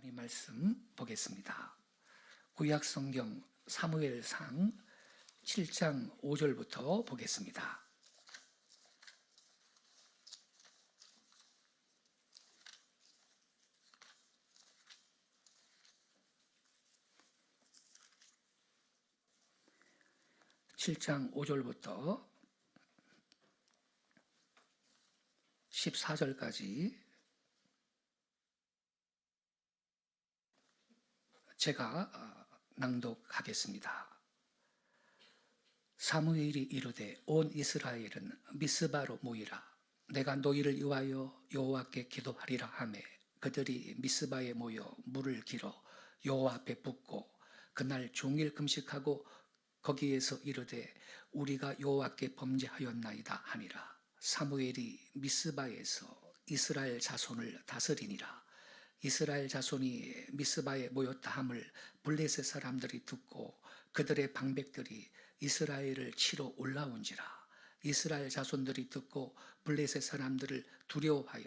하나님 말씀 보겠습니다. 구약 성경 사무엘상 7장 5절부터 보겠습니다. (7장 5절부터) 14절까지 제가 낭독하겠습니다. 사무엘이 이르되 온 이스라엘은 미스바로 모이라. 내가 너희를 위하여 여호와께 기도하리라 하매 그들이 미스바에 모여 물을 길어 여호와 앞에 붓고 그날 종일 금식하고 거기에서 이르되 우리가 여호와께 범죄하였나이다 하니라. 사무엘이 미스바에서 이스라엘 자손을 다스리니라. 이스라엘 자손이 미스바에 모였다 함을 블레셋 사람들이 듣고 그들의 방백들이 이스라엘을 치러 올라온지라. 이스라엘 자손들이 듣고 블레셋 사람들을 두려워하여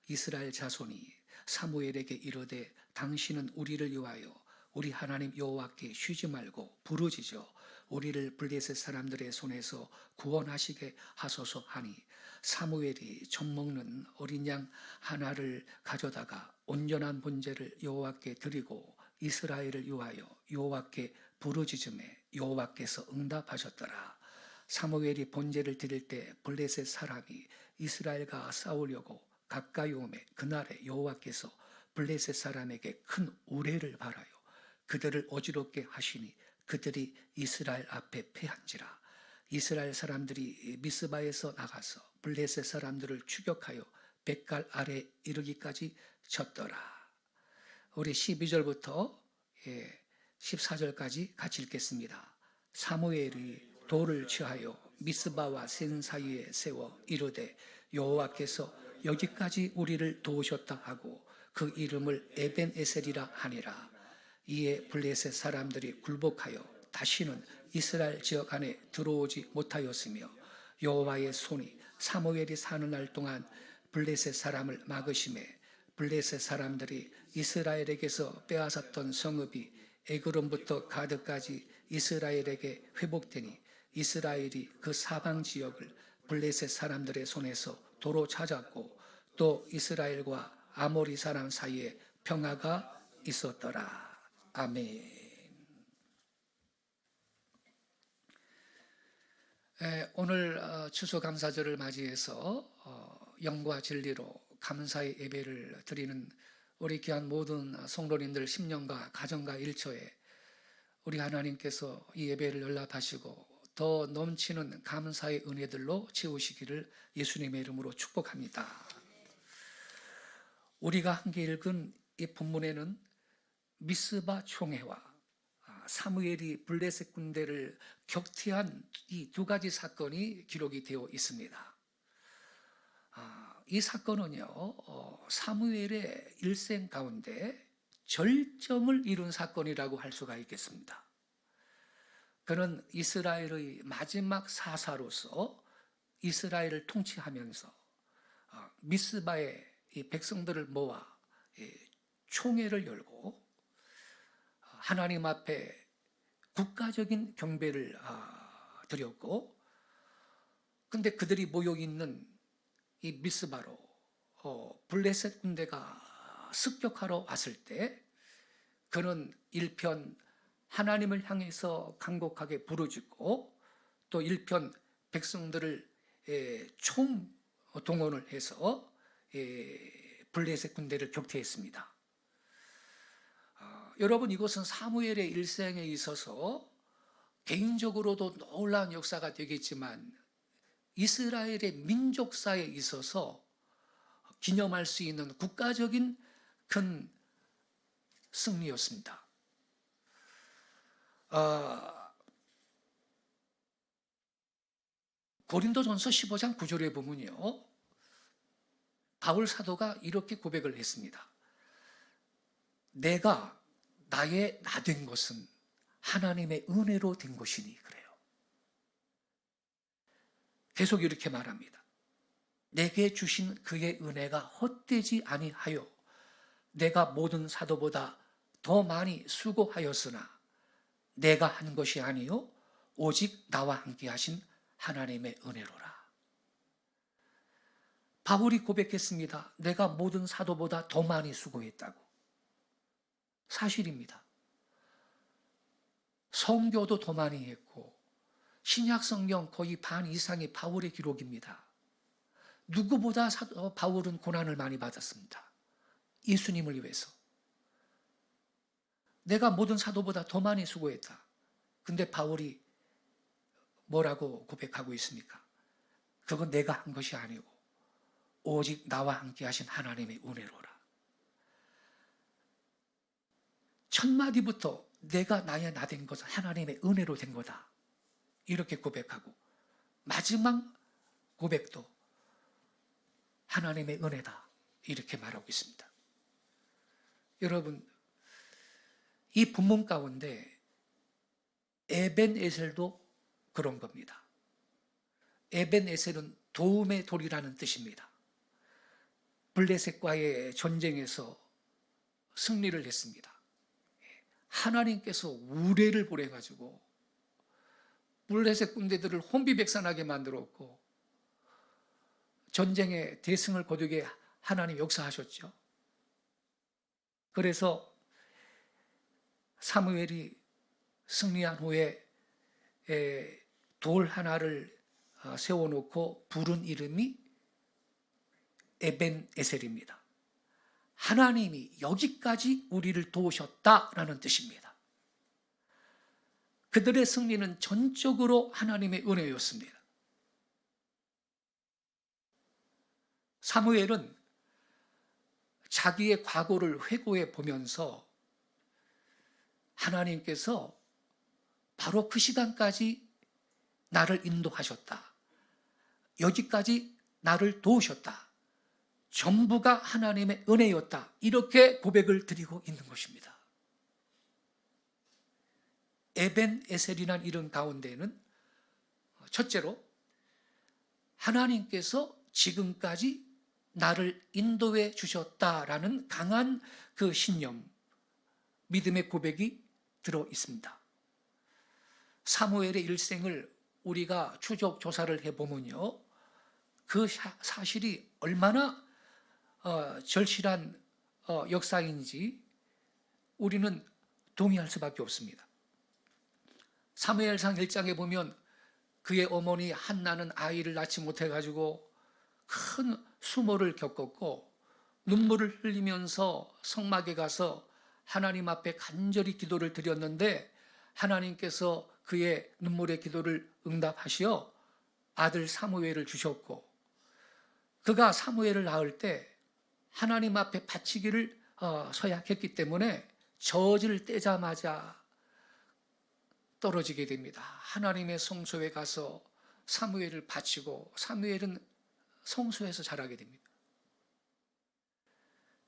이스라엘 자손이 사무엘에게 이르되 당신은 우리를 위하여 우리 하나님 여호와께 쉬지 말고 부르짖어 우리를 블레셋 사람들의 손에서 구원하시게 하소서 하니 사무엘이 젖먹는 어린 양 하나를 가져다가 온전한 번제를 여호와께 드리고 이스라엘을 위하여 여호와께 부르짖음에 여호와께서 응답하셨더라. 사무엘이 번제를 드릴 때 블레셋 사람이 이스라엘과 싸우려고 가까이 오매 그날에 여호와께서 블레셋 사람에게 큰 우레를 발하여 그들을 어지럽게 하시니 그들이 이스라엘 앞에 패한지라. 이스라엘 사람들이 미스바에서 나가서 블레셋 사람들을 추격하여 뱃갈 아래 이르기까지 쳤더라. 우리 12절부터 14절까지 같이 읽겠습니다. 사무엘이 돌을 취하여 미스바와 센 사이에 세워 이르되 여호와께서 여기까지 우리를 도우셨다 하고 그 이름을 에벤에셀이라 하니라. 이에 블레셋 사람들이 굴복하여 다시는 이스라엘 지역 안에 들어오지 못하였으며 여호와의 손이 사무엘이 사는 날 동안 블레셋 사람을 막으심에 블레셋 사람들이 이스라엘에게서 빼앗았던 성읍이 에그론부터 가드까지 이스라엘에게 회복되니 이스라엘이 그 사방 지역을 블레셋 사람들의 손에서 도로 찾았고 또 이스라엘과 아모리 사람 사이에 평화가 있었더라. 아멘. 오늘 추수감사절을 맞이해서 영과 진리로 감사의 예배를 드리는 우리 귀한 모든 성도님들 심령과 가정과 일처에 우리 하나님께서 이 예배를 연락하시고 더 넘치는 감사의 은혜들로 채우시기를 예수님의 이름으로 축복합니다. 우리가 함께 읽은 이 본문에는 미스바 총회와 사무엘이 블레셋 군대를 격퇴한 이 두 가지 사건이 기록이 되어 있습니다. 이 사건은요, 사무엘의 일생 가운데 절정을 이룬 사건이라고 할 수가 있겠습니다. 그는 이스라엘의 마지막 사사로서 이스라엘을 통치하면서 미스바의 이 백성들을 모아 총회를 열고 하나님 앞에 국가적인 경배를 드렸고, 근데 그들이 모여 있는 이 미스바로 블레셋 군대가 습격하러 왔을 때 그는 일편 하나님을 향해서 간곡하게 부르짖고 또 일편 백성들을 총동원을 해서 블레셋 군대를 격퇴했습니다. 여러분, 이것은 사무엘의 일생에 있어서 개인적으로도 놀라운 역사가 되겠지만 이스라엘의 민족사에 있어서 기념할 수 있는 국가적인 큰 승리였습니다. 고린도전서 15장 9절에 보면요, 바울 사도가 이렇게 고백을 했습니다. 내가 나의 나 된 것은 하나님의 은혜로 된 것이니 그래요. 계속 이렇게 말합니다. 내게 주신 그의 은혜가 헛되지 아니하여 내가 모든 사도보다 더 많이 수고하였으나 내가 한 것이 아니요 오직 나와 함께 하신 하나님의 은혜로라. 바울이 고백했습니다. 내가 모든 사도보다 더 많이 수고했다고. 사실입니다. 성교도 더 많이 했고 신약 성경 거의 반 이상이 바울의 기록입니다. 누구보다 바울은 고난을 많이 받았습니다. 예수님을 위해서. 내가 모든 사도보다 더 많이 수고했다. 근데 바울이 뭐라고 고백하고 있습니까? 그건 내가 한 것이 아니고 오직 나와 함께 하신 하나님의 은혜로라. 첫 마디부터 내가 나의 나 된 것은 하나님의 은혜로 된 거다. 이렇게 고백하고 마지막 고백도 하나님의 은혜다. 이렇게 말하고 있습니다. 여러분, 이 본문 가운데 에벤에셀도 그런 겁니다. 에벤에셀은 도움의 돌이라는 뜻입니다. 블레셋과의 전쟁에서 승리를 했습니다. 하나님께서 우레를 보내가지고 블레셋 군대들을 혼비백산하게 만들었고 전쟁의 대승을 거두게 하나님 역사하셨죠. 그래서 사무엘이 승리한 후에 돌 하나를 세워놓고 부른 이름이 에벤에셀입니다. 하나님이 여기까지 우리를 도우셨다라는 뜻입니다. 그들의 승리는 전적으로 하나님의 은혜였습니다. 사무엘은 자기의 과거를 회고해 보면서 하나님께서 바로 그 시간까지 나를 인도하셨다. 여기까지 나를 도우셨다. 전부가 하나님의 은혜였다. 이렇게 고백을 드리고 있는 것입니다. 에벤에셀이라는 이름 가운데에는 첫째로 하나님께서 지금까지 나를 인도해 주셨다라는 강한 그 신념, 믿음의 고백이 들어 있습니다. 사무엘의 일생을 우리가 추적 조사를 해보면요, 그 사실이 얼마나 절실한 역사인지 우리는 동의할 수밖에 없습니다. 사무엘상 1장에 보면 그의 어머니 한나는 아이를 낳지 못해가지고 큰 수모를 겪었고 눈물을 흘리면서 성막에 가서 하나님 앞에 간절히 기도를 드렸는데 하나님께서 그의 눈물의 기도를 응답하시어 아들 사무엘을 주셨고, 그가 사무엘을 낳을 때 하나님 앞에 바치기를 서약했기 때문에 젖을 떼자마자 떨어지게 됩니다. 하나님의 성소에 가서 사무엘을 바치고 사무엘은 성소에서 자라게 됩니다.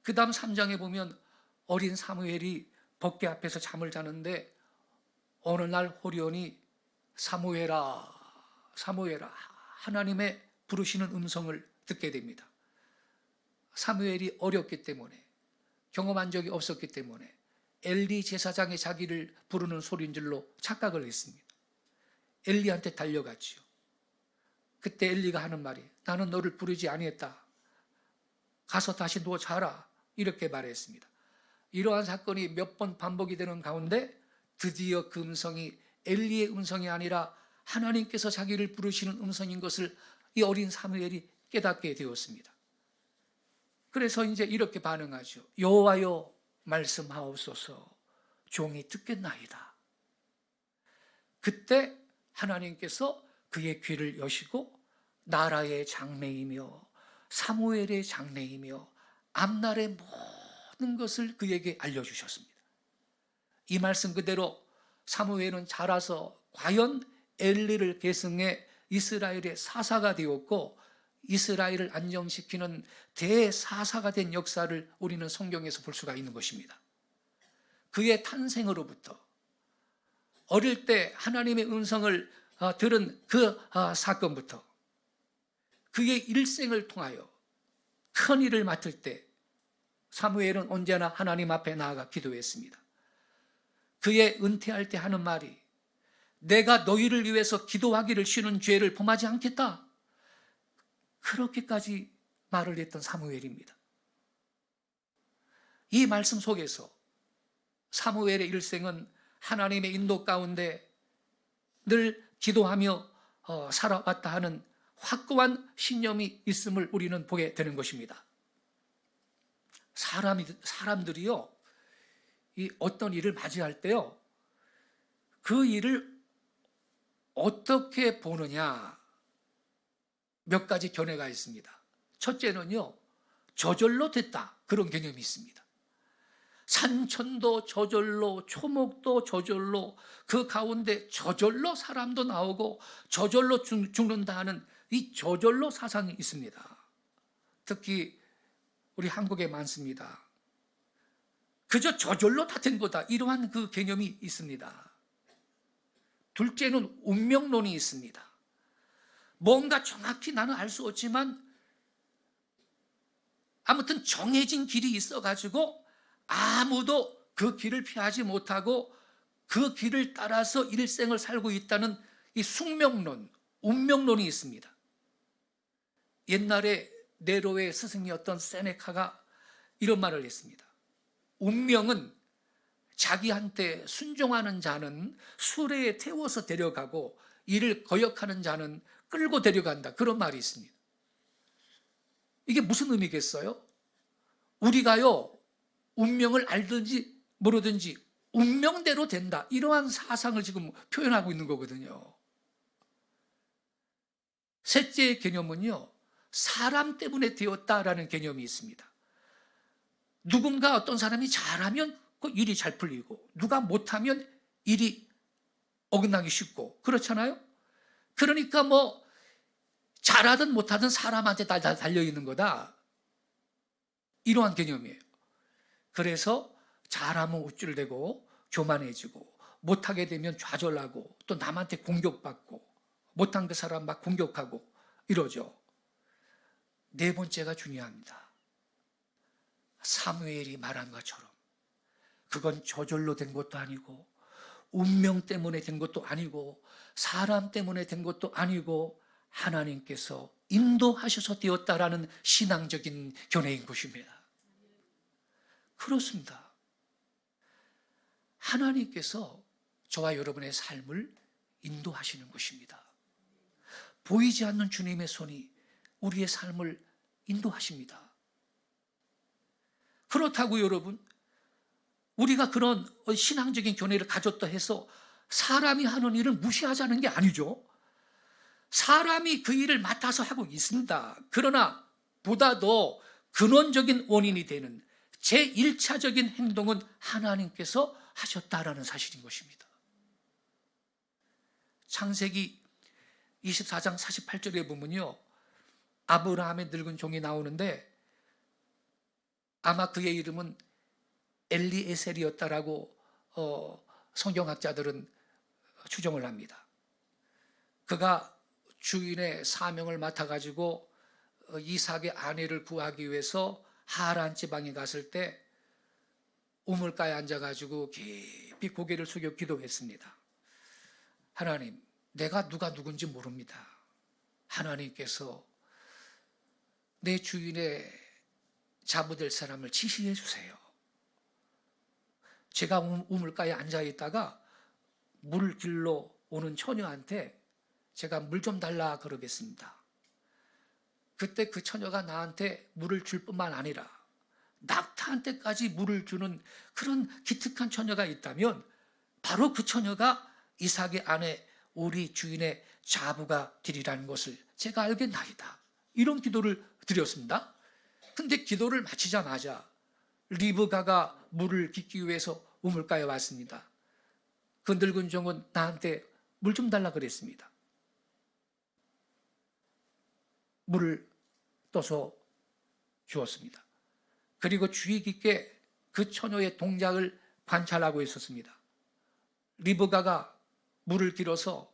그 다음 3장에 보면 어린 사무엘이 법궤 앞에서 잠을 자는데 어느 날 호련히 사무엘아, 사무엘아, 하나님의 부르시는 음성을 듣게 됩니다. 사무엘이 어렸기 때문에, 경험한 적이 없었기 때문에 엘리 제사장이 자기를 부르는 소리인 줄로 착각을 했습니다. 엘리한테 달려갔지요. 그때 엘리가 하는 말이 나는 너를 부르지 아니했다. 가서 다시 누워 자라. 이렇게 말했습니다. 이러한 사건이 몇 번 반복이 되는 가운데 드디어 그 음성이 엘리의 음성이 아니라 하나님께서 자기를 부르시는 음성인 것을 이 어린 사무엘이 깨닫게 되었습니다. 그래서 이제 이렇게 반응하죠. 여호와여 말씀하옵소서, 종이 듣겠나이다. 그때 하나님께서 그의 귀를 여시고 나라의 장래이며 사무엘의 장래이며 앞날의 모든 것을 그에게 알려주셨습니다. 이 말씀 그대로 사무엘은 자라서 과연 엘리를 계승해 이스라엘의 사사가 되었고 이스라엘을 안정시키는 대사사가 된 역사를 우리는 성경에서 볼 수가 있는 것입니다. 그의 탄생으로부터 어릴 때 하나님의 음성을 들은 그 사건부터 그의 일생을 통하여 큰 일을 맡을 때 사무엘은 언제나 하나님 앞에 나아가 기도했습니다. 그의 은퇴할 때 하는 말이 내가 너희를 위해서 기도하기를 쉬는 죄를 범하지 않겠다. 그렇게까지 말을 했던 사무엘입니다. 이 말씀 속에서 사무엘의 일생은 하나님의 인도 가운데 늘 기도하며 살아왔다 하는 확고한 신념이 있음을 우리는 보게 되는 것입니다. 사람들이요, 이 어떤 일을 맞이할 때요, 그 일을 어떻게 보느냐, 몇 가지 견해가 있습니다. 첫째는요, 저절로 됐다, 그런 개념이 있습니다. 산천도 저절로, 초목도 저절로, 그 가운데 저절로 사람도 나오고 저절로 죽는다 하는 이 저절로 사상이 있습니다. 특히 우리 한국에 많습니다. 그저 저절로 다 된 거다, 이러한 그 개념이 있습니다. 둘째는 운명론이 있습니다. 뭔가 정확히 나는 알 수 없지만 아무튼 정해진 길이 있어가지고 아무도 그 길을 피하지 못하고 그 길을 따라서 일생을 살고 있다는 이 숙명론, 운명론이 있습니다. 옛날에 네로의 스승이었던 세네카가 이런 말을 했습니다. 운명은 자기한테 순종하는 자는 수레에 태워서 데려가고 이를 거역하는 자는 끌고 데려간다, 그런 말이 있습니다. 이게 무슨 의미겠어요? 우리가요, 운명을 알든지 모르든지 운명대로 된다, 이러한 사상을 지금 표현하고 있는 거거든요. 셋째의 개념은요, 사람 때문에 되었다라는 개념이 있습니다. 누군가 어떤 사람이 잘하면 그 일이 잘 풀리고 누가 못하면 일이 어긋나기 쉽고 그렇잖아요. 그러니까 뭐 잘하든 못하든 사람한테 다 달려있는 거다, 이러한 개념이에요. 그래서 잘하면 우쭐대고 교만해지고 못하게 되면 좌절하고 또 남한테 공격받고 못한 그 사람 막 공격하고 이러죠. 네 번째가 중요합니다. 사무엘이 말한 것처럼 그건 저절로 된 것도 아니고 운명 때문에 된 것도 아니고 사람 때문에 된 것도 아니고 하나님께서 인도하셔서 되었다라는 신앙적인 견해인 것입니다. 그렇습니다. 하나님께서 저와 여러분의 삶을 인도하시는 것입니다. 보이지 않는 주님의 손이 우리의 삶을 인도하십니다. 그렇다고 여러분, 우리가 그런 신앙적인 견해를 가졌다 해서 사람이 하는 일을 무시하자는 게 아니죠. 사람이 그 일을 맡아서 하고 있습니다. 그러나 보다 더 근원적인 원인이 되는 제1차적인 행동은 하나님께서 하셨다라는 사실인 것입니다. 창세기 24장 48절에 보면요, 아브라함의 늙은 종이 나오는데 아마 그의 이름은 엘리에셀이었다라고 성경학자들은 추정을 합니다. 그가 주인의 사명을 맡아가지고 이삭의 아내를 구하기 위해서 하란 지방에 갔을 때 우물가에 앉아가지고 깊이 고개를 숙여 기도했습니다. 하나님, 내가 누가 누군지 모릅니다. 하나님께서 내 주인의 자부될 사람을 지시해 주세요. 제가 우물가에 앉아있다가 물 길러 오는 처녀한테 제가 물 좀 달라 그러겠습니다. 그때 그 처녀가 나한테 물을 줄 뿐만 아니라 낙타한테까지 물을 주는 그런 기특한 처녀가 있다면 바로 그 처녀가 이삭의 아내 우리 주인의 자부가 되리라는 것을 제가 알겠나이다. 이런 기도를 드렸습니다. 근데 기도를 마치자마자 리브가가 물을 깃기 위해서 우물가에 왔습니다. 그 늙은 종은 나한테 물 좀 달라 그랬습니다. 물을 떠서 주었습니다. 그리고 주의 깊게 그 처녀의 동작을 관찰하고 있었습니다. 리브가가 물을 길어서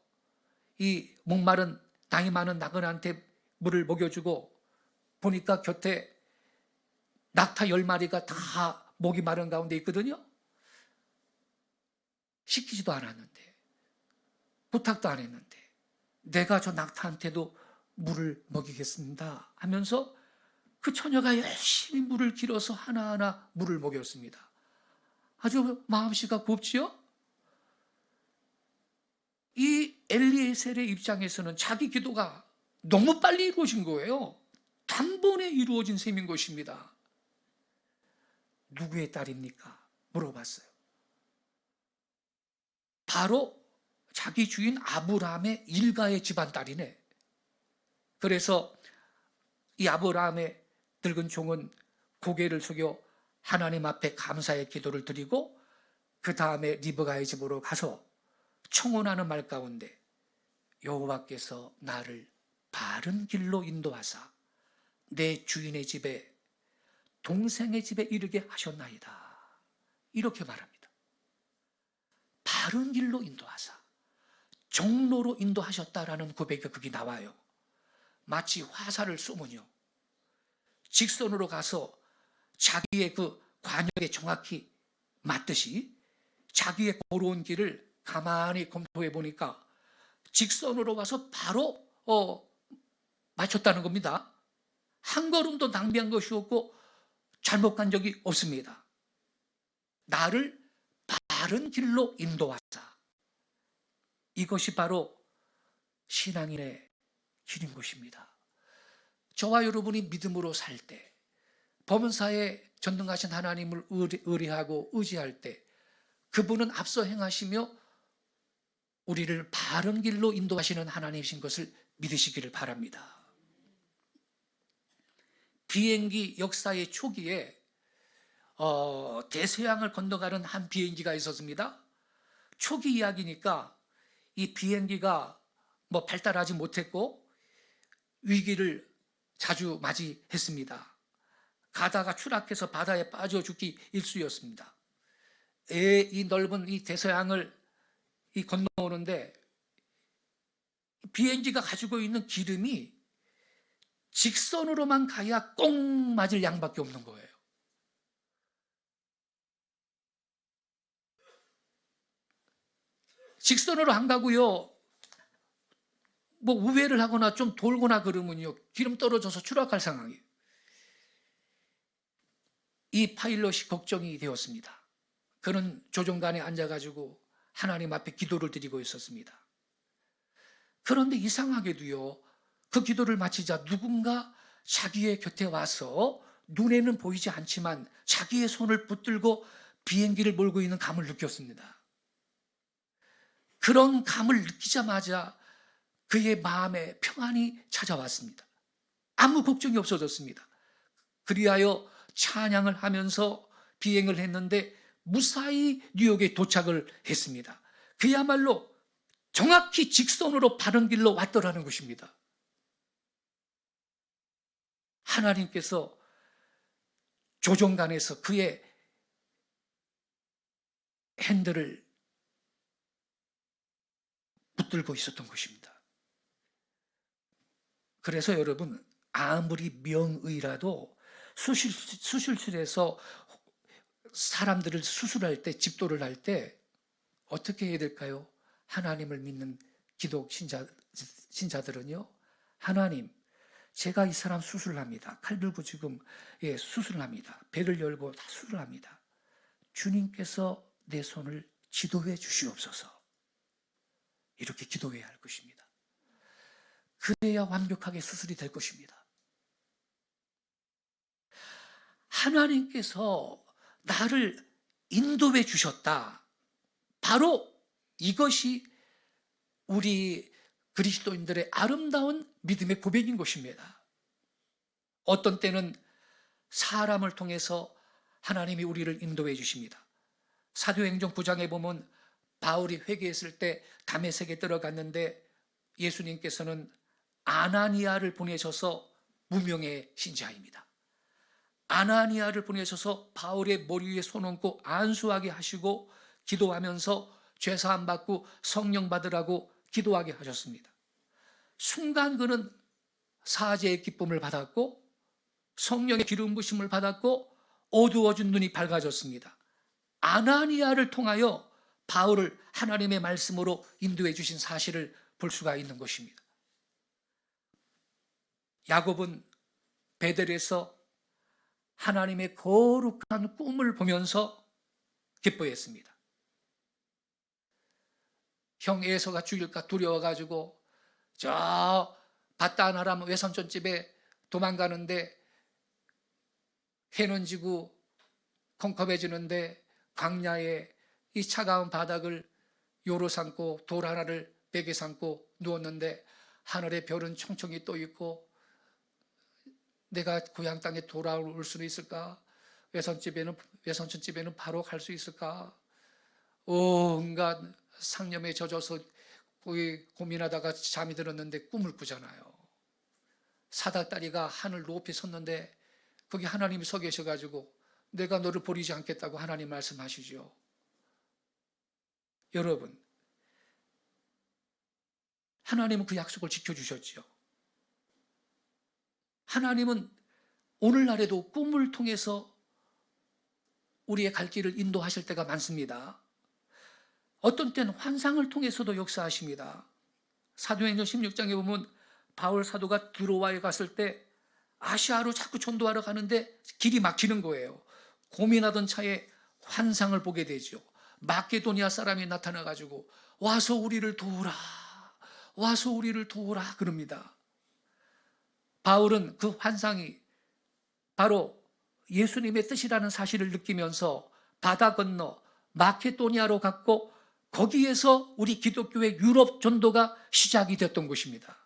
이 목마른 나이 많은 나그네한테 물을 먹여주고 보니까 곁에 낙타 10마리가 다 목이 마른 가운데 있거든요. 시키지도 않았는데, 부탁도 안 했는데, 내가 저 낙타한테도 물을 먹이겠습니다 하면서 그 처녀가 열심히 물을 길어서 하나하나 물을 먹였습니다. 아주 마음씨가 곱지요? 이 엘리에셀의 입장에서는 자기 기도가 너무 빨리 이루어진 거예요. 단번에 이루어진 셈인 것입니다. 누구의 딸입니까? 물어봤어요. 바로 자기 주인 아브라함의 일가의 집안 딸이네. 그래서 이 아브라함의 늙은 종은 고개를 숙여 하나님 앞에 감사의 기도를 드리고 그 다음에 리브가의 집으로 가서 청혼하는 말 가운데 여호와께서 나를 바른 길로 인도하사 내 주인의 집에 동생의 집에 이르게 하셨나이다. 이렇게 말합니다. 바른 길로 인도하사 정로로 인도하셨다라는 고백이 거기 나와요. 마치 화살을 쏘면요, 직선으로 가서 자기의 그 관역에 정확히 맞듯이 자기의 걸어온 길을 가만히 검토해 보니까 직선으로 가서 바로 맞췄다는 겁니다. 한 걸음도 낭비한 것이 없고 잘못 간 적이 없습니다. 나를 바른 길로 인도하사. 이것이 바로 신앙인의 길인 것입니다. 저와 여러분이 믿음으로 살 때, 범사에 전능하신 하나님을 의뢰하고 의지할 때 그분은 앞서 행하시며 우리를 바른 길로 인도하시는 하나님이신 것을 믿으시기를 바랍니다. 비행기 역사의 초기에 대서양을 건너가는 한 비행기가 있었습니다. 초기 이야기니까 이 비행기가 발달하지 못했고 위기를 자주 맞이했습니다. 가다가 추락해서 바다에 빠져 죽기 일쑤였습니다. 이 넓은 이 대서양을 건너오는데 비행기가 가지고 있는 기름이 직선으로만 가야 꼭 맞을 양밖에 없는 거예요. 직선으로 안 가고요, 우회를 하거나 좀 돌거나 그러면요, 기름 떨어져서 추락할 상황이에요. 이 파일럿이 걱정이 되었습니다. 그는 조종간에 앉아가지고 하나님 앞에 기도를 드리고 있었습니다. 그런데 이상하게도요, 그 기도를 마치자 누군가 자기의 곁에 와서 눈에는 보이지 않지만 자기의 손을 붙들고 비행기를 몰고 있는 감을 느꼈습니다. 그런 감을 느끼자마자 그의 마음에 평안이 찾아왔습니다. 아무 걱정이 없어졌습니다. 그리하여 찬양을 하면서 비행을 했는데 무사히 뉴욕에 도착을 했습니다. 그야말로 정확히 직선으로 바른 길로 왔더라는 것입니다. 하나님께서 조종간에서 그의 핸들을 붙들고 있었던 것입니다. 그래서 여러분, 아무리 명의라도 수술실에서 사람들을 수술할 때, 집도를 할 때 어떻게 해야 될까요? 하나님을 믿는 기독 신자들은요, 하나님, 제가 이 사람 수술합니다. 칼 들고 지금 수술합니다. 배를 열고 다 수술합니다. 주님께서 내 손을 지도해 주시옵소서. 이렇게 기도해야 할 것입니다. 그래야 완벽하게 수술이 될 것입니다. 하나님께서 나를 인도해 주셨다. 바로 이것이 우리 그리스도인들의 아름다운 믿음의 고백인 것입니다. 어떤 때는 사람을 통해서 하나님이 우리를 인도해 주십니다. 사도행전 9장에 보면 바울이 회개했을 때 다메섹에 들어갔는데 예수님께서는 아나니아를 보내셔서 무명의 신자입니다. 아나니아를 보내셔서 바울의 머리 위에 손 얹고 안수하게 하시고 기도하면서 죄사함 받고 성령 받으라고 기도하게 하셨습니다. 순간 그는 사죄의 기쁨을 받았고 성령의 기름 부심을 받았고 어두워진 눈이 밝아졌습니다. 아나니아를 통하여 바울을 하나님의 말씀으로 인도해 주신 사실을 볼 수가 있는 것입니다. 야곱은 베델에서 하나님의 거룩한 꿈을 보면서 기뻐했습니다. 형 에서가 죽일까 두려워가지고 저 바단 아람 외삼촌 집에 도망가는데 해는 지고 컴컴해지는데 광야에 이 차가운 바닥을 요로 삼고 돌 하나를 베개 삼고 누웠는데 하늘의 별은 총총히 떠 있고 내가 고향 땅에 돌아올 수는 있을까? 외삼촌 집에는 바로 갈 수 있을까? 온갖 상념에 젖어서 거기 고민하다가 잠이 들었는데 꿈을 꾸잖아요. 사닥다리가 하늘 높이 섰는데 거기 하나님이 서 계셔가지고 내가 너를 버리지 않겠다고 하나님 말씀하시죠. 여러분, 하나님은 그 약속을 지켜주셨죠. 하나님은 오늘날에도 꿈을 통해서 우리의 갈 길을 인도하실 때가 많습니다. 어떤 때는 환상을 통해서도 역사하십니다. 사도행전 16장에 보면 바울 사도가 드로아에 갔을 때 아시아로 자꾸 전도하러 가는데 길이 막히는 거예요. 고민하던 차에 환상을 보게 되죠. 마케도니아 사람이 나타나가지고 와서 우리를 도우라, 와서 우리를 도우라 그럽니다. 바울은 그 환상이 바로 예수님의 뜻이라는 사실을 느끼면서 바다 건너 마케도니아로 갔고 거기에서 우리 기독교의 유럽 전도가 시작이 됐던 것입니다.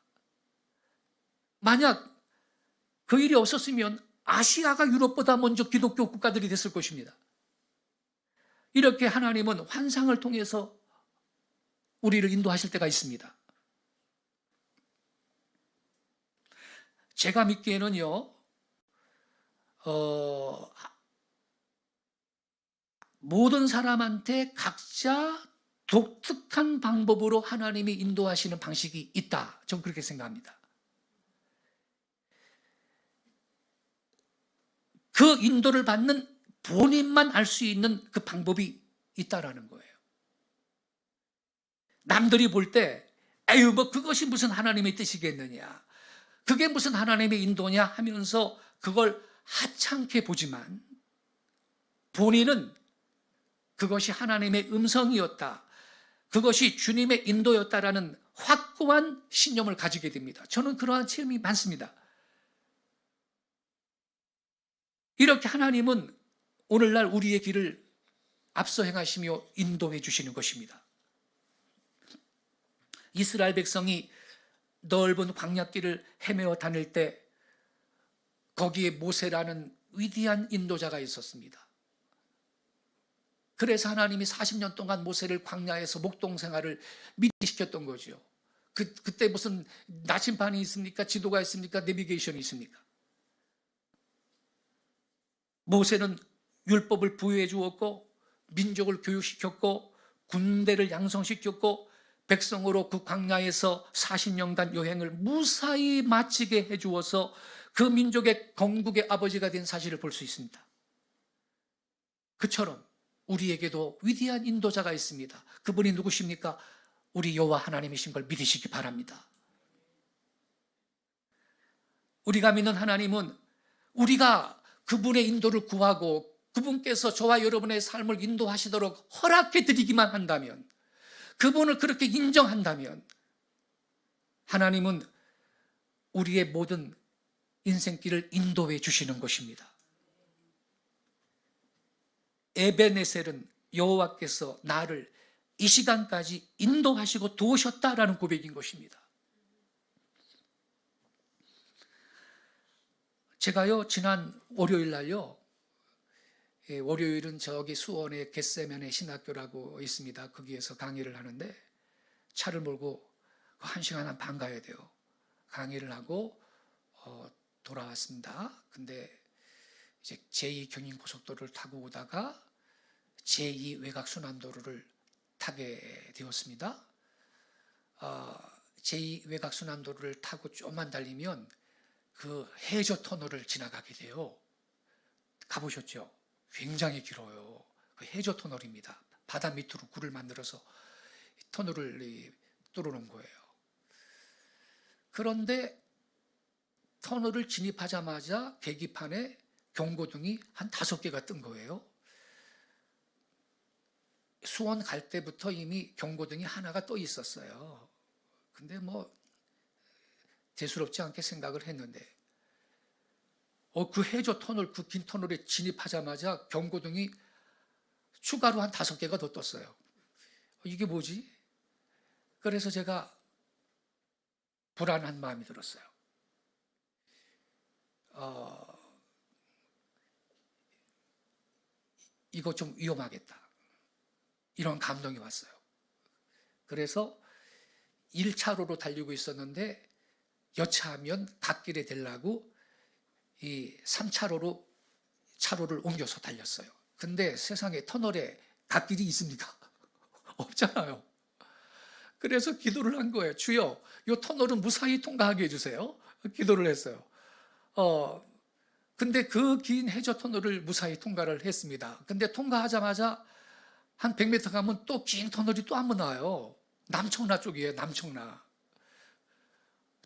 만약 그 일이 없었으면 아시아가 유럽보다 먼저 기독교 국가들이 됐을 것입니다. 이렇게 하나님은 환상을 통해서 우리를 인도하실 때가 있습니다. 제가 믿기에는요, 모든 사람한테 각자 독특한 방법으로 하나님이 인도하시는 방식이 있다. 저는 그렇게 생각합니다. 그 인도를 받는 본인만 알 수 있는 그 방법이 있다라는 거예요. 남들이 볼 때, 에휴, 뭐 그것이 무슨 하나님의 뜻이겠느냐, 그게 무슨 하나님의 인도냐 하면서 그걸 하찮게 보지만 본인은 그것이 하나님의 음성이었다, 그것이 주님의 인도였다라는 확고한 신념을 가지게 됩니다. 저는 그러한 체험이 많습니다. 이렇게 하나님은 오늘날 우리의 길을 앞서 행하시며 인도해 주시는 것입니다. 이스라엘 백성이 넓은 광야길을 헤매어 다닐 때 거기에 모세라는 위대한 인도자가 있었습니다. 그래서 하나님이 40년 동안 모세를 광야에서 목동 생활을 미시켰던 거죠. 그때 무슨 나침반이 있습니까? 지도가 있습니까? 내비게이션이 있습니까? 모세는 율법을 부여해 주었고 민족을 교육시켰고 군대를 양성시켰고 백성으로 그 광야에서 40년간 여행을 무사히 마치게 해주어서 그 민족의 건국의 아버지가 된 사실을 볼 수 있습니다. 그처럼 우리에게도 위대한 인도자가 있습니다. 그분이 누구십니까? 우리 여호와 하나님이신 걸 믿으시기 바랍니다. 우리가 믿는 하나님은 우리가 그분의 인도를 구하고 그분께서 저와 여러분의 삶을 인도하시도록 허락해 드리기만 한다면, 그분을 그렇게 인정한다면 하나님은 우리의 모든 인생길을 인도해 주시는 것입니다. 에베네셀은 여호와께서 나를 이 시간까지 인도하시고 도우셨다라는 고백인 것입니다. 제가요, 지난 월요일 날요, 월요일은 저기 수원에 겟세마네 신학교라고 있습니다. 거기에서 강의를 하는데 차를 몰고 1시간 반 가야 돼요. 강의를 하고 돌아왔습니다. 근데 이제 제2 경인고속도로를 타고 오다가 제2 외곽순환도로를 타게 되었습니다. 제2 외곽순환도로를 타고 조금만 달리면 그 해저 터널을 지나가게 돼요. 가보셨죠? 굉장히 길어요. 그 해저 터널입니다. 바다 밑으로 굴을 만들어서 터널을 뚫어놓은 거예요. 그런데 터널을 진입하자마자 계기판에 경고등이 한 5개가 뜬 거예요. 수원 갈 때부터 이미 경고등이 하나가 떠 있었어요. 근데 뭐 대수롭지 않게 생각을 했는데 그 해저 터널, 그 긴 터널에 진입하자마자 경고등이 추가로 한 5개가 더 떴어요. 이게 뭐지? 그래서 제가 불안한 마음이 들었어요. 이거 좀 위험하겠다. 이런 감동이 왔어요. 그래서 1차로로 달리고 있었는데 여차하면 갓길에 되려고 이 3차로로 차로를 옮겨서 달렸어요. 근데 세상에 터널에 갓길이 있습니까? 없잖아요. 그래서 기도를 한 거예요. 주여, 이 터널은 무사히 통과하게 해주세요. 기도를 했어요. 근데 그 긴 해저 터널을 무사히 통과를 했습니다. 근데 통과하자마자 한 100m 가면 또 긴 터널이 또 한 번 나와요. 남청라 쪽이에요. 남청라.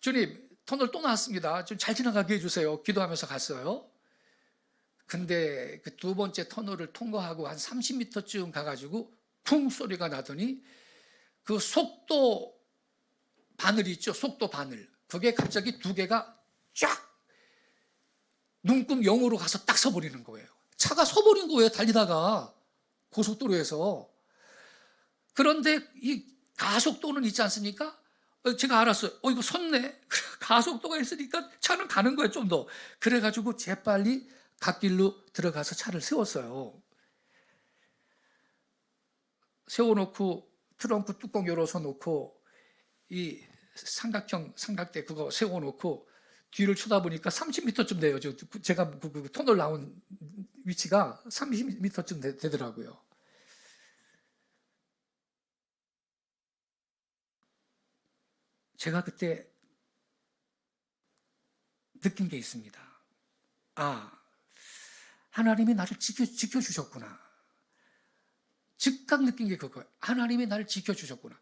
주님, 터널 또 나왔습니다. 좀 잘 지나가게 해주세요. 기도하면서 갔어요. 근데 그 2번째 터널을 통과하고 한 30m쯤 가가지고 쿵 소리가 나더니 그 속도 바늘 있죠? 속도 바늘. 그게 갑자기 2개가 쫙 눈금 0으로 가서 딱 서버리는 거예요. 차가 서버린 거예요. 달리다가 고속도로에서. 그런데 이 가속도는 있지 않습니까? 제가 알았어요. 이거 섰네. 가속도가 있으니까 차는 가는 거예요. 좀 더. 그래가지고 재빨리 갓길로 들어가서 차를 세웠어요. 세워놓고 트렁크 뚜껑 열어서 놓고 이 삼각형 삼각대 그거 세워놓고 뒤를 쳐다보니까 30m쯤 돼요. 제가 그 터널 나온 위치가 30m쯤 되더라고요. 제가 그때 느낀 게 있습니다. 하나님이 나를 지켜주셨구나. 즉각 느낀 게 그거예요. 하나님이 나를 지켜주셨구나.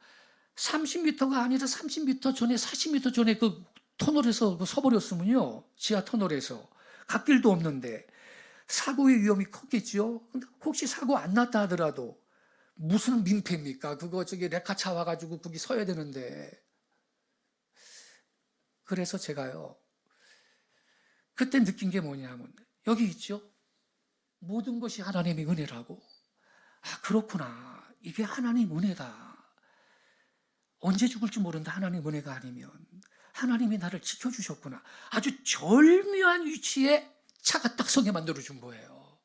30m가 아니라 30m 전에, 40m 전에 그 터널에서 서버렸으면요. 지하 터널에서. 갓길도 없는데 사고의 위험이 컸겠죠. 근데 혹시 사고 안 났다 하더라도 무슨 민폐입니까? 그거 레카차 와가지고 거기 서야 되는데. 그래서 제가요. 그때 느낀 게 뭐냐면 여기 있죠. 모든 것이 하나님의 은혜라고. 그렇구나. 이게 하나님 은혜다. 언제 죽을지 모른다. 하나님 은혜가 아니면. 하나님이 나를 지켜주셨구나. 아주 절묘한 위치에 차가 딱 서게 만들어준 거예요.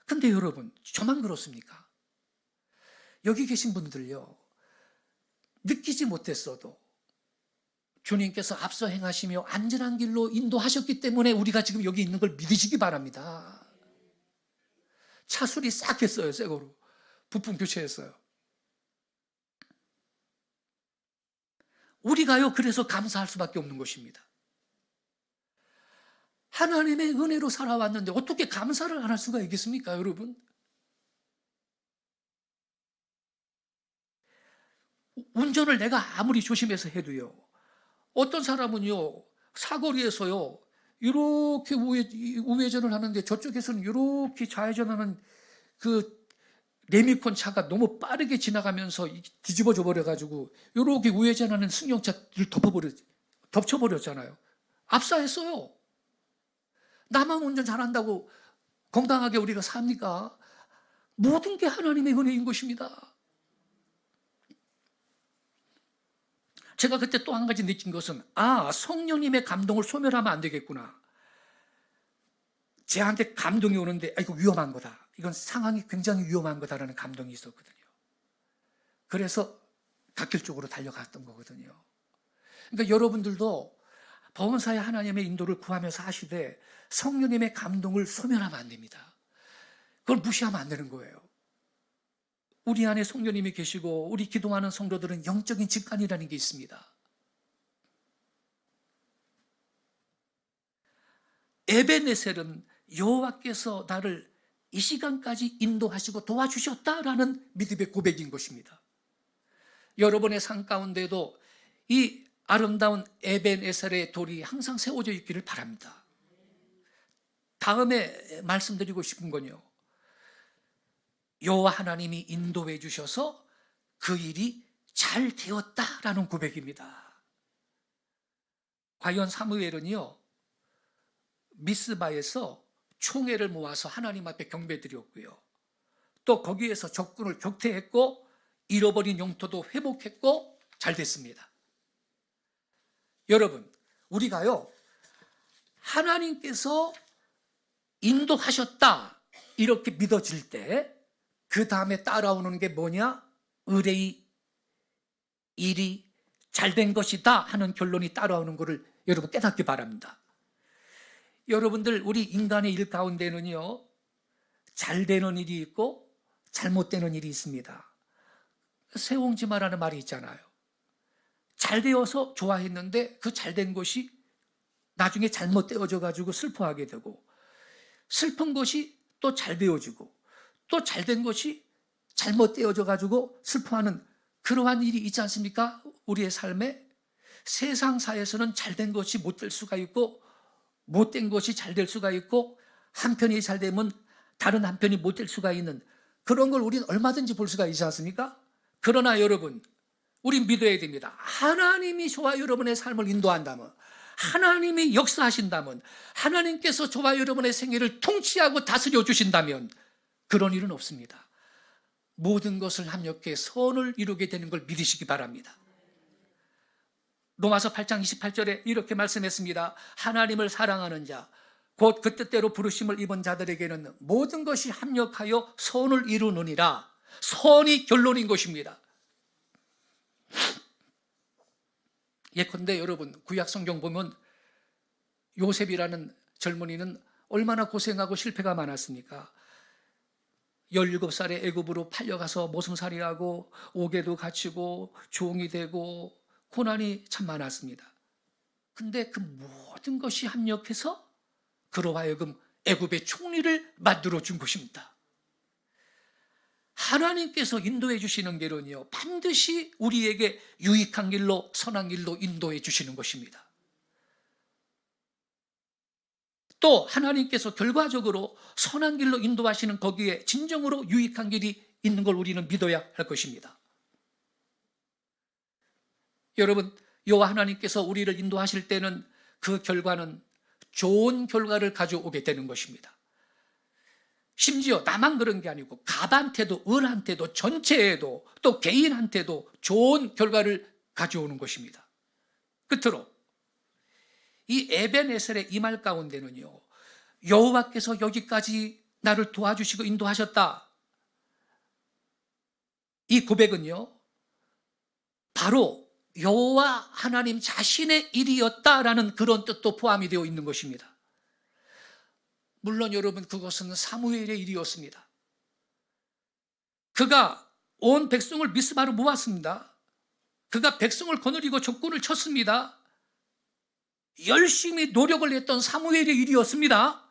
근데 여러분, 저만 그렇습니까? 여기 계신 분들요. 느끼지 못했어도 주님께서 앞서 행하시며 안전한 길로 인도하셨기 때문에 우리가 지금 여기 있는 걸 믿으시기 바랍니다. 차수리 싹 했어요. 새거로. 부품 교체했어요. 우리가요. 그래서 감사할 수밖에 없는 것입니다. 하나님의 은혜로 살아왔는데 어떻게 감사를 안 할 수가 있겠습니까, 여러분? 운전을 내가 아무리 조심해서 해도요. 어떤 사람은요, 사거리에서요, 이렇게 우회전을 하는데 저쪽에서는 이렇게 좌회전하는 그 레미콘 차가 너무 빠르게 지나가면서 뒤집어져 버려가지고 이렇게 우회전하는 승용차를 덮쳐버렸잖아요. 압사했어요. 나만 운전 잘한다고 건강하게 우리가 삽니까? 모든 게 하나님의 은혜인 것입니다. 제가 그때 또 한 가지 느낀 것은 성령님의 감동을 소멸하면 안 되겠구나. 제한테 감동이 오는데 이거 위험한 거다. 이건 상황이 굉장히 위험한 거다라는 감동이 있었거든요. 그래서 갓길 쪽으로 달려갔던 거거든요. 그러니까 여러분들도 범사에 하나님의 인도를 구하면서 하시되 성령님의 감동을 소멸하면 안 됩니다. 그걸 무시하면 안 되는 거예요. 우리 안에 성령님이 계시고 우리 기도하는 성도들은 영적인 직관이라는 게 있습니다. 에베네셀은 여호와께서 나를 이 시간까지 인도하시고 도와주셨다라는 믿음의 고백인 것입니다. 여러분의 삶 가운데도 이 아름다운 에벤에셀의 돌이 항상 세워져 있기를 바랍니다. 다음에 말씀드리고 싶은 건요, 여호와 하나님이 인도해 주셔서 그 일이 잘 되었다라는 고백입니다. 과연 사무엘은요, 미스바에서 총회를 모아서 하나님 앞에 경배드렸고요, 또 거기에서 적군을 격퇴했고 잃어버린 영토도 회복했고 잘 됐습니다. 여러분, 우리가요, 하나님께서 인도하셨다 이렇게 믿어질 때 그 다음에 따라오는 게 뭐냐? 의뢰의 일이 잘된 것이다 하는 결론이 따라오는 것을 여러분 깨닫기 바랍니다. 여러분들, 우리 인간의 일 가운데는요, 잘 되는 일이 있고 잘못되는 일이 있습니다. 세옹지마라는 말이 있잖아요. 잘 되어서 좋아했는데 그 잘된 것이 나중에 잘못되어져 가지고 슬퍼하게 되고, 슬픈 것이 또 잘 되어지고, 또 잘된 것이 잘못되어져 가지고 슬퍼하는 그러한 일이 있지 않습니까? 우리의 삶에 세상사에서는 잘된 것이 못될 수가 있고 못된 것이 잘 될 수가 있고, 한편이 잘 되면 다른 한편이 못될 수가 있는 그런 걸 우리는 얼마든지 볼 수가 있지 않습니까? 그러나 여러분, 우린 믿어야 됩니다. 하나님이 저와 여러분의 삶을 인도한다면, 하나님이 역사하신다면, 하나님께서 저와 여러분의 생애를 통치하고 다스려 주신다면 그런 일은 없습니다. 모든 것을 합력해 선을 이루게 되는 걸 믿으시기 바랍니다. 로마서 8장 28절에 이렇게 말씀했습니다. 하나님을 사랑하는 자, 곧 그 뜻대로 부르심을 입은 자들에게는 모든 것이 합력하여 선을 이루느니라. 선이 결론인 것입니다. 예컨대 여러분, 구약 성경 보면 요셉이라는 젊은이는 얼마나 고생하고 실패가 많았습니까? 17살에 애굽으로 팔려가서 모성살이하고 옥에도 갇히고 종이 되고 고난이 참 많았습니다. 근데 그 모든 것이 합력해서 그로 하여금 애굽의 총리를 만들어 준 것입니다. 하나님께서 인도해 주시는 길은요, 반드시 우리에게 유익한 길로, 선한 길로 인도해 주시는 것입니다. 또 하나님께서 결과적으로 선한 길로 인도하시는 거기에 진정으로 유익한 길이 있는 걸 우리는 믿어야 할 것입니다. 여러분, 여호와 하나님께서 우리를 인도하실 때는 그 결과는 좋은 결과를 가져오게 되는 것입니다. 심지어 나만 그런 게 아니고 갑한테도, 을한테도, 전체에도, 또 개인한테도 좋은 결과를 가져오는 것입니다. 끝으로 이 에벤에셀의 이 말 가운데는요, 여호와께서 여기까지 나를 도와주시고 인도하셨다, 이 고백은요, 바로 여호와 하나님 자신의 일이었다라는 그런 뜻도 포함이 되어 있는 것입니다. 물론 여러분, 그것은 사무엘의 일이었습니다. 그가 온 백성을 미스바로 모았습니다. 그가 백성을 거느리고 적군을 쳤습니다. 열심히 노력을 했던 사무엘의 일이었습니다.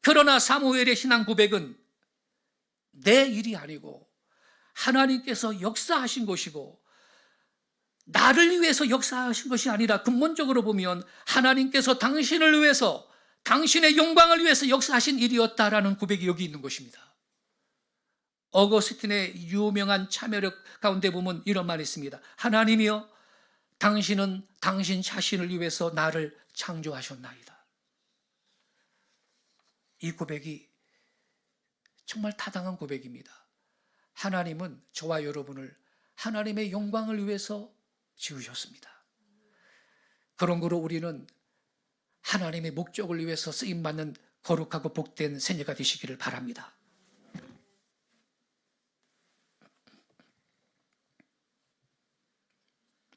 그러나 사무엘의 신앙 고백은 내 일이 아니고 하나님께서 역사하신 것이고, 나를 위해서 역사하신 것이 아니라 근본적으로 보면 하나님께서 당신을 위해서, 당신의 영광을 위해서 역사하신 일이었다라는 고백이 여기 있는 것입니다. 어거스틴의 유명한 참여력 가운데 보면 이런 말이 있습니다. 하나님이여, 당신은 당신 자신을 위해서 나를 창조하셨나이다. 이 고백이 정말 타당한 고백입니다. 하나님은 저와 여러분을 하나님의 영광을 위해서 지으셨습니다. 그런 거로 우리는 하나님의 목적을 위해서 쓰임받는 거룩하고 복된 생애가 되시기를 바랍니다.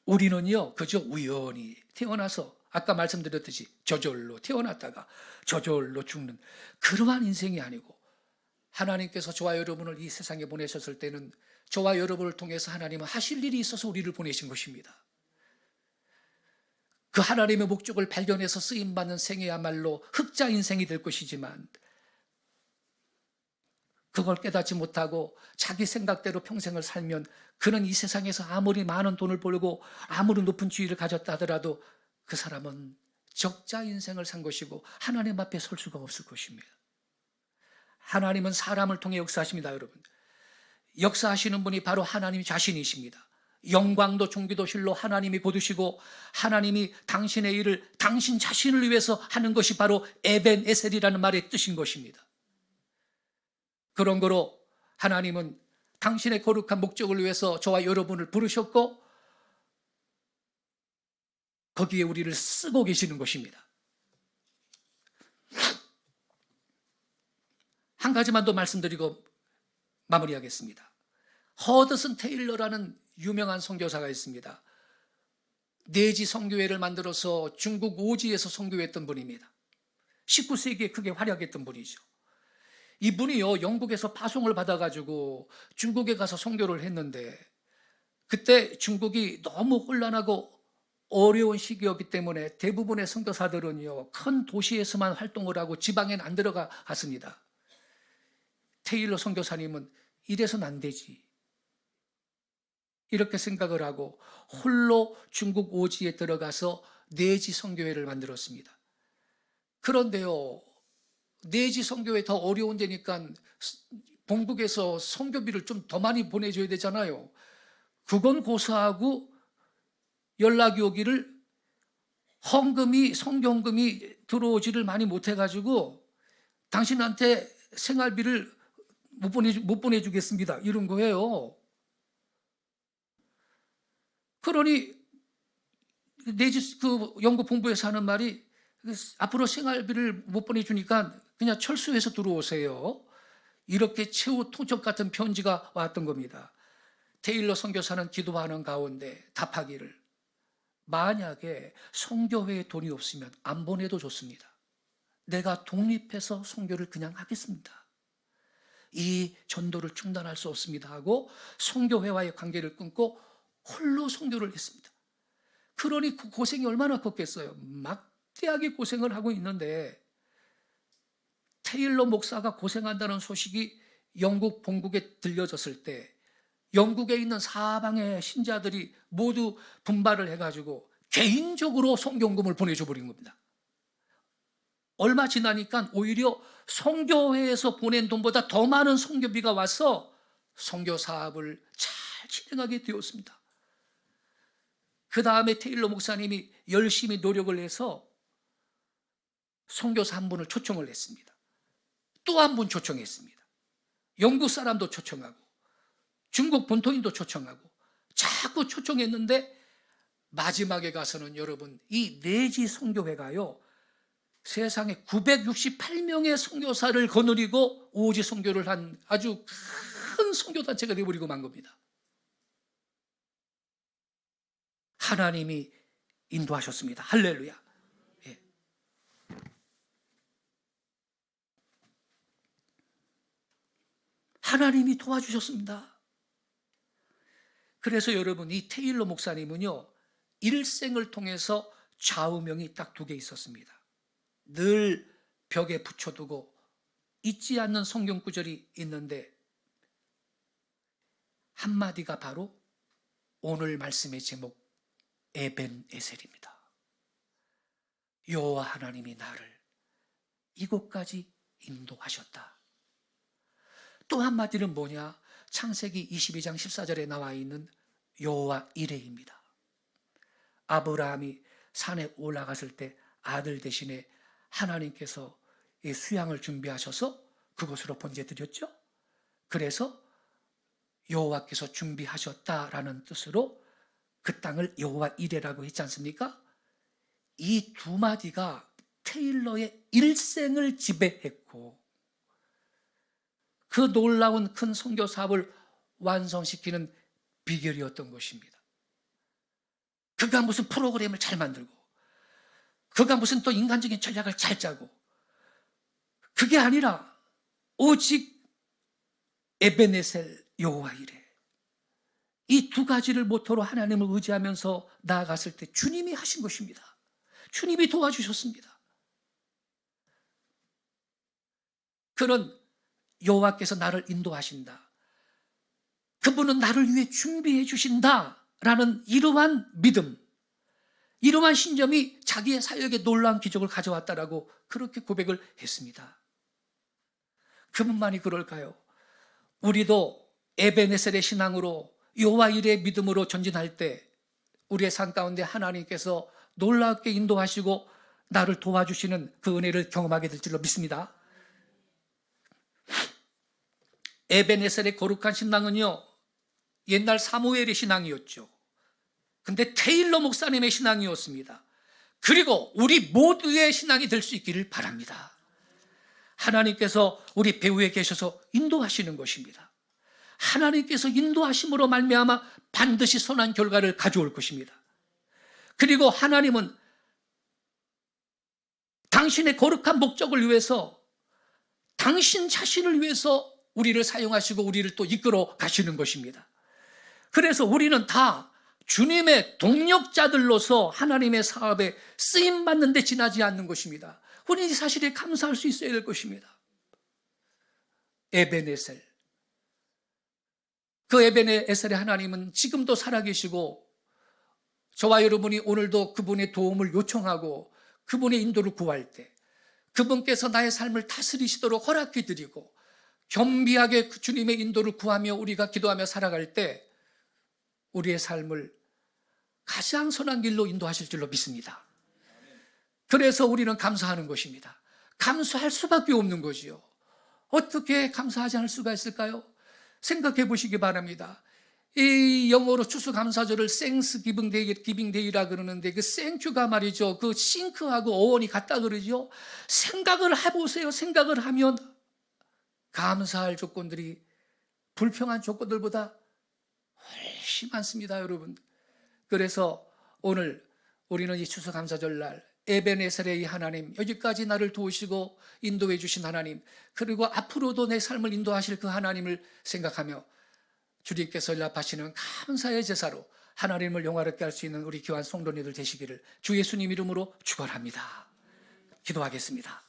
우리는요, 그저 우연히 태어나서 아까 말씀드렸듯이 저절로 태어났다가 저절로 죽는 그러한 인생이 아니고, 하나님께서 저와 여러분을 이 세상에 보내셨을 때는 저와 여러분을 통해서 하나님은 하실 일이 있어서 우리를 보내신 것입니다. 그 하나님의 목적을 발견해서 쓰임받는 생이야말로 흑자 인생이 될 것이지만, 그걸 깨닫지 못하고 자기 생각대로 평생을 살면 그는 이 세상에서 아무리 많은 돈을 벌고 아무리 높은 지위를 가졌다 하더라도 그 사람은 적자 인생을 산 것이고 하나님 앞에 설 수가 없을 것입니다. 하나님은 사람을 통해 역사하십니다, 여러분. 역사하시는 분이 바로 하나님 자신이십니다. 영광도 존귀도 실로 하나님이 거두시고 하나님이 당신의 일을 당신 자신을 위해서 하는 것이 바로 에벤 에셀이라는 말의 뜻인 것입니다. 그런 거로 하나님은 당신의 거룩한 목적을 위해서 저와 여러분을 부르셨고 거기에 우리를 쓰고 계시는 것입니다. 한 가지만 더 말씀드리고 마무리하겠습니다. 허드슨 테일러라는 유명한 선교사가 있습니다. 내지 선교회를 만들어서 중국 오지에서 선교했던 분입니다. 19세기에 크게 활약했던 분이죠. 이분이요, 영국에서 파송을 받아가지고 중국에 가서 선교를 했는데 그때 중국이 너무 혼란하고 어려운 시기였기 때문에 대부분의 선교사들은요, 큰 도시에서만 활동을 하고 지방에는 안 들어갔습니다. 테일러 선교사님은 이래서는 안 되지, 이렇게 생각을 하고 홀로 중국 오지에 들어가서 내지 선교회를 만들었습니다. 그런데요, 내지 선교회 더 어려운 데니까 본국에서 선교비를 좀 더 많이 보내줘야 되잖아요. 그건 고사하고 연락이 오기를 선교헌금이 들어오지를 많이 못해가지고 당신한테 생활비를 못 보내주겠습니다, 이런 거예요. 그러니 내지 그 영국 본부에서 하는 말이 앞으로 생활비를 못 보내주니까 그냥 철수해서 들어오세요. 이렇게 최후 통첩 같은 편지가 왔던 겁니다. 테일러 선교사는 기도하는 가운데 답하기를, 만약에 선교회에 돈이 없으면 안 보내도 좋습니다. 내가 독립해서 선교를 그냥 하겠습니다. 이 전도를 중단할 수 없습니다 하고 선교회와의 관계를 끊고 홀로 선교를 했습니다. 그러니 그 고생이 얼마나 컸겠어요. 막대하게 고생을 하고 있는데 테일러 목사가 고생한다는 소식이 영국 본국에 들려졌을 때 영국에 있는 사방의 신자들이 모두 분발을 해가지고 개인적으로 선교금을 보내줘 버린 겁니다. 얼마 지나니까 오히려 선교회에서 보낸 돈보다 더 많은 선교비가 와서 선교 사업을 잘 진행하게 되었습니다. 그 다음에 테일러 목사님이 열심히 노력을 해서 선교사 한 분을 초청을 했습니다. 또 한 분 초청했습니다. 영국 사람도 초청하고 중국 본토인도 초청하고 자꾸 초청했는데 마지막에 가서는 여러분, 이 내지 선교회가요, 세상에 968명의 선교사를 거느리고 오지 선교를 한 아주 큰 선교단체가 되어버리고 만 겁니다. 하나님이 인도하셨습니다. 할렐루야. 예. 하나님이 도와주셨습니다. 그래서 여러분, 이 테일러 목사님은요, 일생을 통해서 좌우명이 딱 2개 있었습니다. 늘 벽에 붙여두고 잊지 않는 성경 구절이 있는데 한마디가 바로 오늘 말씀의 제목 에벤 에셀입니다. 여호와 하나님이 나를 이곳까지 인도하셨다. 또 한마디는 뭐냐? 창세기 22장 14절에 나와 있는 여호와 이레입니다. 아브라함이 산에 올라갔을 때 아들 대신에 하나님께서 이 수양을 준비하셔서 그곳으로 번제드렸죠. 그래서 여호와께서 준비하셨다라는 뜻으로 그 땅을 여호와 이레라고 했지 않습니까? 이 2마디가 테일러의 일생을 지배했고 그 놀라운 큰 선교 사업을 완성시키는 비결이었던 것입니다. 그가 무슨 프로그램을 잘 만들고 그가 무슨 또 인간적인 전략을 잘 짜고, 그게 아니라 오직 에베네셀 여호와 이레. 이 두 가지를 모토로 하나님을 의지하면서 나아갔을 때 주님이 하신 것입니다. 주님이 도와주셨습니다. 그는 여호와께서 나를 인도하신다. 그분은 나를 위해 준비해 주신다라는 이러한 믿음, 이러한 신념이 자기의 사역에 놀라운 기적을 가져왔다라고 그렇게 고백을 했습니다. 그분만이 그럴까요? 우리도 에베네셀의 신앙으로 여호와 이레의 믿음으로 전진할 때 우리의 삶 가운데 하나님께서 놀랍게 인도하시고 나를 도와주시는 그 은혜를 경험하게 될 줄로 믿습니다. 에베네셀의 거룩한 신앙은요, 옛날 사무엘의 신앙이었죠. 근데 테일러 목사님의 신앙이었습니다. 그리고 우리 모두의 신앙이 될 수 있기를 바랍니다. 하나님께서 우리 배후에 계셔서 인도하시는 것입니다. 하나님께서 인도하심으로 말미암아 반드시 선한 결과를 가져올 것입니다. 그리고 하나님은 당신의 거룩한 목적을 위해서, 당신 자신을 위해서 우리를 사용하시고 우리를 또 이끌어 가시는 것입니다. 그래서 우리는 다 주님의 동력자들로서 하나님의 사업에 쓰임받는 데 지나지 않는 것입니다. 우리는 이 사실에 감사할 수 있어야 될 것입니다. 에베네셀. 그 에베네셀의 하나님은 지금도 살아계시고 저와 여러분이 오늘도 그분의 도움을 요청하고 그분의 인도를 구할 때 그분께서 나의 삶을 다스리시도록 허락해 드리고 겸비하게 그 주님의 인도를 구하며 우리가 기도하며 살아갈 때 우리의 삶을 가장 선한 길로 인도하실 줄로 믿습니다. 그래서 우리는 감사하는 것입니다. 감사할 수밖에 없는 거지요. 어떻게 감사하지 않을 수가 있을까요? 생각해 보시기 바랍니다. 이 영어로 추수감사절을 땡스기빙데이라 그러는데 그 땡큐가 말이죠. 그 싱크하고 어원이 같다 그러죠. 생각을 해보세요. 생각을 하면 감사할 조건들이 불평한 조건들보다 훨씬 많습니다, 여러분. 그래서 오늘 우리는 이 추수감사절날 에베네셀의 이 하나님, 여기까지 나를 도우시고 인도해 주신 하나님, 그리고 앞으로도 내 삶을 인도하실 그 하나님을 생각하며 주님께서 연락하시는 감사의 제사로 하나님을 영화롭게 할 수 있는 우리 귀한 성도님들 되시기를 주 예수님 이름으로 축원합니다. 기도하겠습니다.